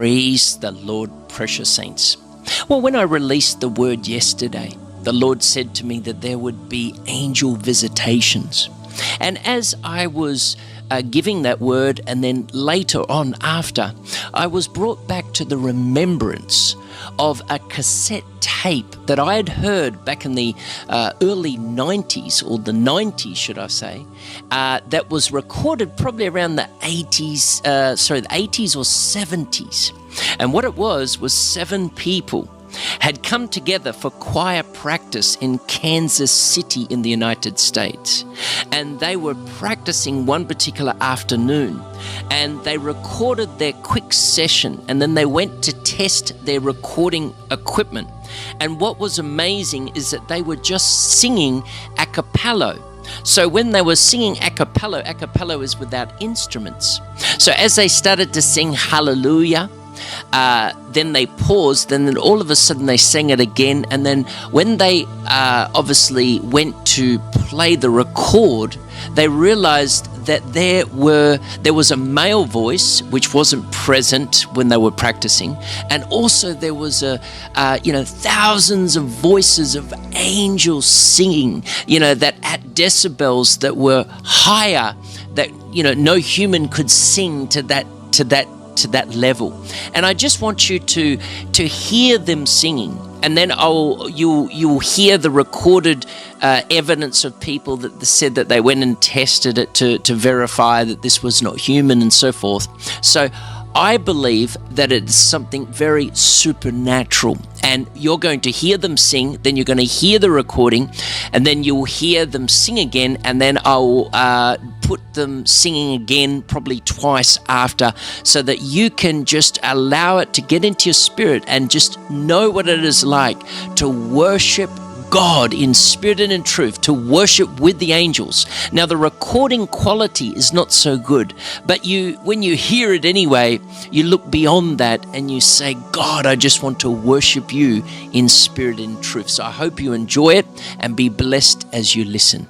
Praise the Lord, precious saints. Well, when I released the word yesterday, the Lord said to me that there would be angel visitations. And as I was giving that word, and then later on after, I was brought back to the remembrance of a cassette tape that I had heard back in the early 90s, or the 90s, should I say, that was recorded probably around the 80s, the 80s or 70s. And what it was 7 people had come together for choir practice in Kansas City in the United States. And they were practicing one particular afternoon, and they recorded their quick session, and then they went to test their recording equipment. And what was amazing is that they were just singing a cappella. So when they were singing a cappella is without instruments. So as they started to sing hallelujah, then they paused, and then all of a sudden they sang it again. And then when they obviously went to play the record, they realized that there was a male voice which wasn't present when they were practicing, and also there was thousands of voices of angels singing, that at decibels that were higher, that no human could sing to that level. And I just want you to hear them singing, and then you'll hear the recorded evidence of people that said that they went and tested it to verify that this was not human and so forth. So I believe that it's something very supernatural, and you're going to hear them sing, then you're going to hear the recording, and then you'll hear them sing again, and then I'll put them singing again probably twice after, so that you can just allow it to get into your spirit and just know what it is like to worship God in spirit and in truth, to worship with the angels. Now, the recording quality is not so good, but when you hear it anyway, you look beyond that and you say, God, I just want to worship you in spirit and in truth. So I hope you enjoy it and be blessed as you listen.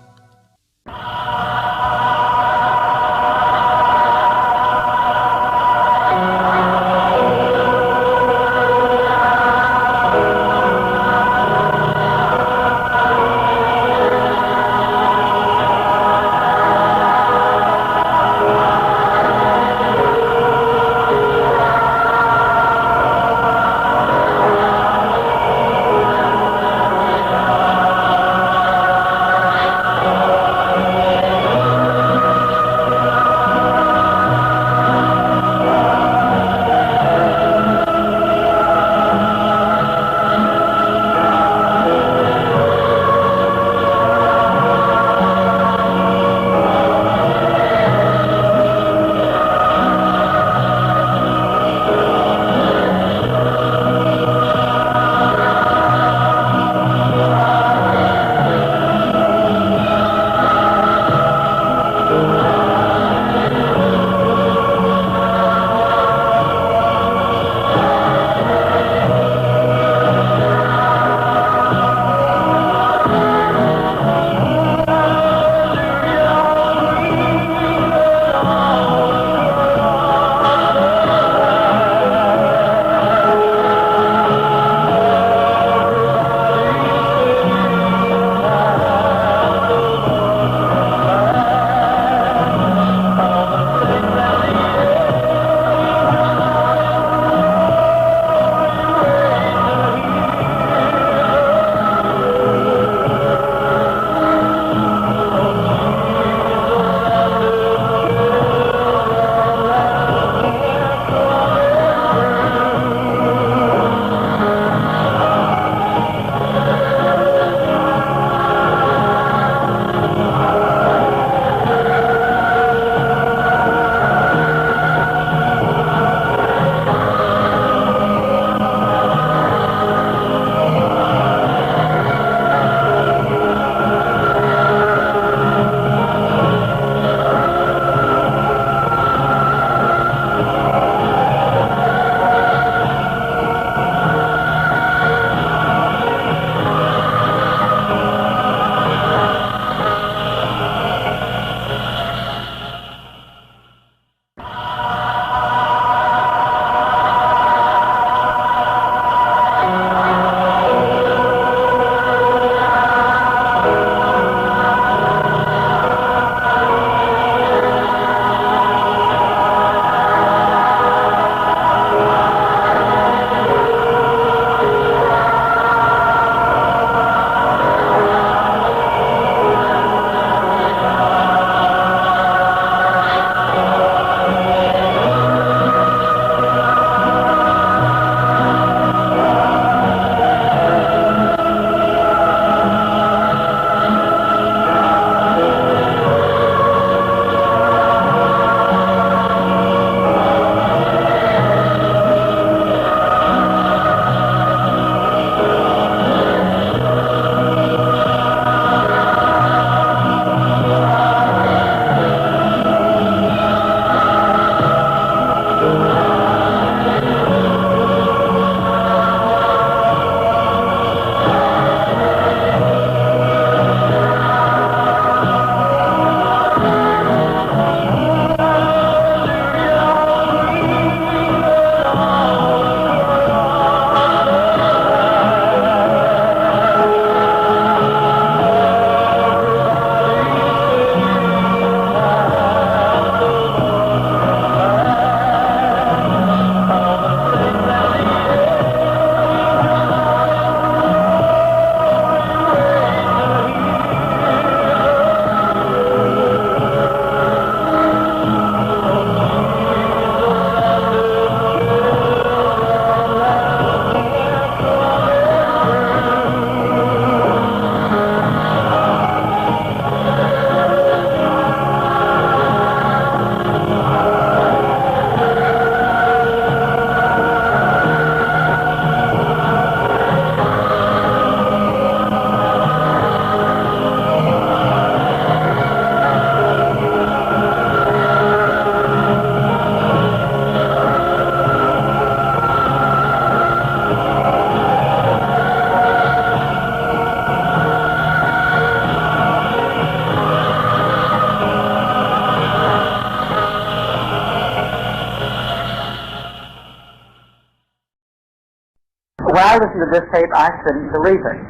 when I listened to this tape, I couldn't believe it.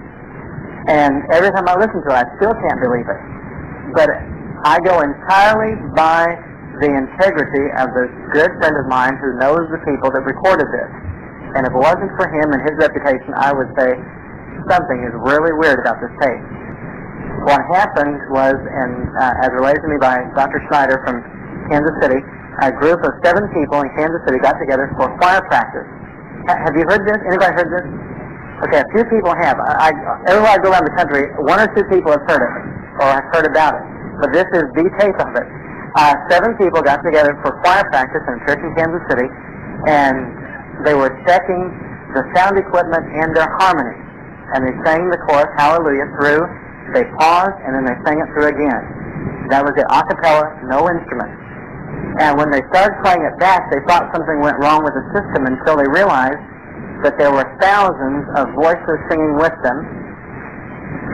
And every time I listen to it, I still can't believe it. But I go entirely by the integrity of the good friend of mine who knows the people that recorded this. And if it wasn't for him and his reputation, I would say something is really weird about this tape. What happened was, as related to me by Dr. Schneider from Kansas City, a group of 7 people in Kansas City got together for choir practice. Have you heard this? Anybody heard this? Okay, a few people have. Everywhere I go around the country, 1 or 2 people have heard of it, or have heard about it. But this is the tape of it. 7 people got together for choir practice in a church in Kansas City, and they were checking the sound equipment and their harmony. And they sang the chorus, Hallelujah, through. They paused, and then they sang it through again. That was it, a cappella, no instrument. And when they started playing it back, they thought something went wrong with the system until they realized that there were thousands of voices singing with them.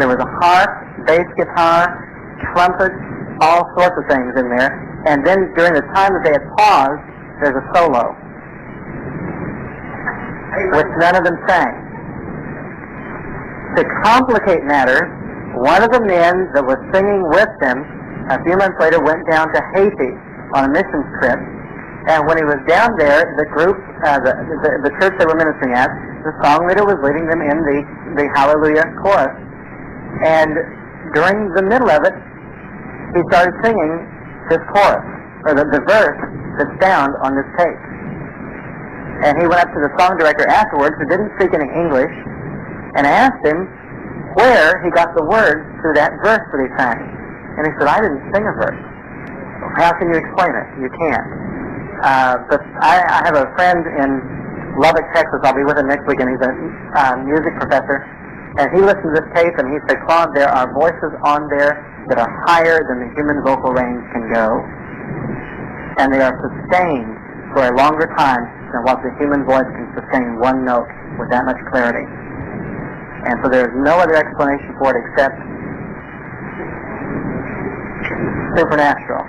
There was a harp, bass guitar, trumpets, all sorts of things in there. And then during the time that they had paused, there's a solo, which none of them sang. To complicate matters, one of the men that was singing with them, a few months later, went down to Haiti on a missions trip. And when he was down there, the group, the church they were ministering at, the song leader was leading them in the Hallelujah chorus. And during the middle of it, he started singing this chorus, or the verse that's found on this tape. And he went up to the song director afterwards, who didn't speak any English, and asked him where he got the words to that verse that he sang. And he said, I didn't sing a verse. How can you explain it? You can't. But I have a friend in Lubbock, Texas. I'll be with him next week, and he's a music professor. And he listened to this tape, and he said, Claude, there are voices on there that are higher than the human vocal range can go. And they are sustained for a longer time than what the human voice can sustain one note with that much clarity. And so there's no other explanation for it except supernatural.